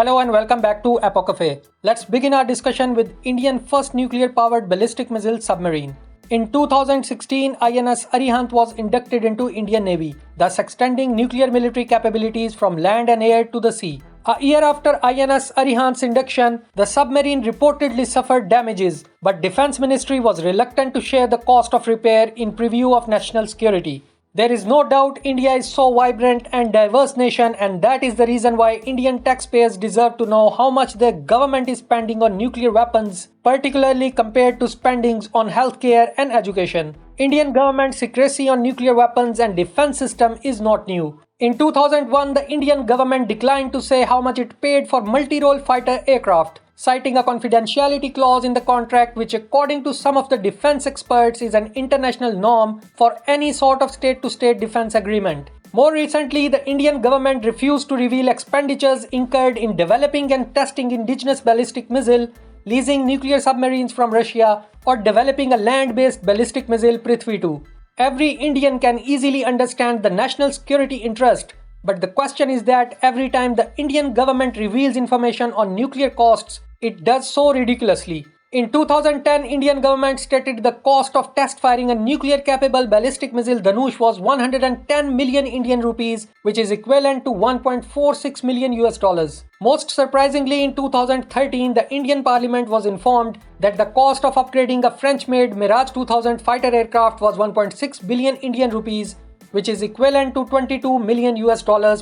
Hello and welcome back to Apocafe. Let's begin our discussion with Indian first nuclear-powered ballistic missile submarine. In 2016, INS Arihant was inducted into Indian Navy, thus extending nuclear military capabilities from land and air to the sea. A year after INS Arihant's induction, the submarine reportedly suffered damages, but Defense Ministry was reluctant to share the cost of repair in preview of national security. There is no doubt India is so vibrant and diverse nation, and that is the reason why Indian taxpayers deserve to know how much their government is spending on nuclear weapons, particularly compared to spendings on healthcare and education. Indian government secrecy on nuclear weapons and defense system is not new. In 2001, the Indian government declined to say how much it paid for multi-role fighter aircraft, citing a confidentiality clause in the contract which, according to some of the defense experts, is an international norm for any sort of state-to-state defense agreement. More recently, the Indian government refused to reveal expenditures incurred in developing and testing indigenous ballistic missile, leasing nuclear submarines from Russia, or developing a land-based ballistic missile Prithvi 2. Every Indian can easily understand the national security interest, but the question is that every time the Indian government reveals information on nuclear costs, it does so ridiculously. In 2010, Indian government stated the cost of test firing a nuclear-capable ballistic missile Dhanush was 110 million Indian rupees, which is equivalent to $1.46 million. Most surprisingly, in 2013, the Indian Parliament was informed that the cost of upgrading a French-made Mirage 2000 fighter aircraft was 1.6 billion Indian rupees, which is equivalent to $22 million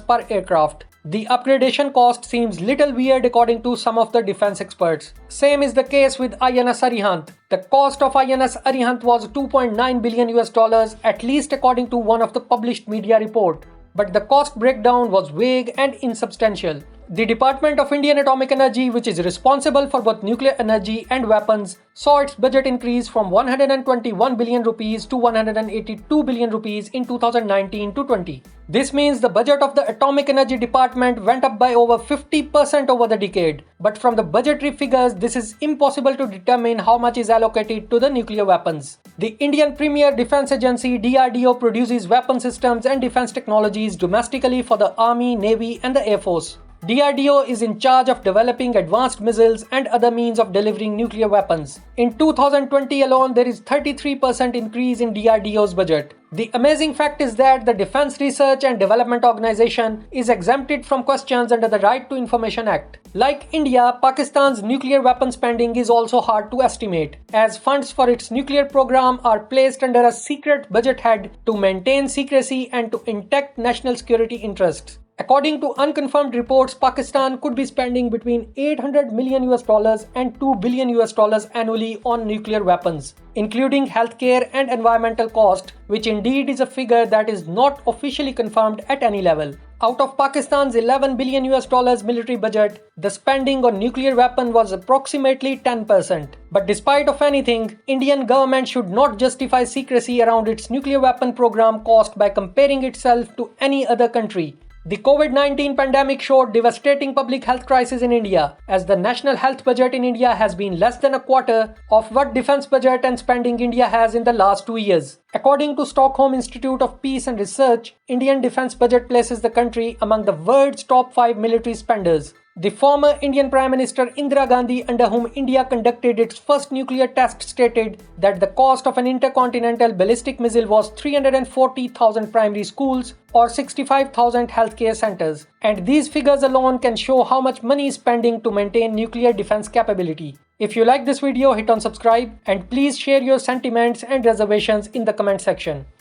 per aircraft. The upgradation cost seems little weird according to some of the defense experts. Same is the case with INS Arihant. The cost of INS Arihant was $2.9 billion, at least according to one of the published media report. But the cost breakdown was vague and insubstantial. The Department of Indian Atomic Energy, which is responsible for both nuclear energy and weapons, saw its budget increase from 121 billion rupees to 182 billion rupees in 2019 to 20. This means the budget of the Atomic Energy Department went up by over 50% over the decade. But from the budgetary figures, this is impossible to determine how much is allocated to the nuclear weapons. The Indian premier defense agency DRDO produces weapon systems and defense technologies domestically for the Army, Navy and the Air Force. DRDO is in charge of developing advanced missiles and other means of delivering nuclear weapons. In 2020 alone, there is 33% increase in DRDO's budget. The amazing fact is that the Defense Research and Development Organization is exempted from questions under the Right to Information Act. Like India, Pakistan's nuclear weapon spending is also hard to estimate, as funds for its nuclear program are placed under a secret budget head to maintain secrecy and to protect national security interests. According to unconfirmed reports, Pakistan could be spending between $800 million and $2 billion annually on nuclear weapons, including healthcare and environmental cost, which indeed is a figure that is not officially confirmed at any level. Out of Pakistan's $11 billion military budget, the spending on nuclear weapon was approximately 10%. But despite of anything, Indian government should not justify secrecy around its nuclear weapon program cost by comparing itself to any other country. The COVID-19 pandemic showed devastating public health crisis in India, as the national health budget in India has been less than a quarter of what defense budget and spending India has in the last 2 years. According to Stockholm Institute of Peace and Research, Indian defense budget places the country among the world's top 5 military spenders. The former Indian Prime Minister Indira Gandhi, under whom India conducted its first nuclear test, stated that the cost of an intercontinental ballistic missile was 340,000 primary schools or 65,000 healthcare centers. And these figures alone can show how much money is spending to maintain nuclear defense capability. If you like this video, hit on subscribe and please share your sentiments and reservations in the comment section.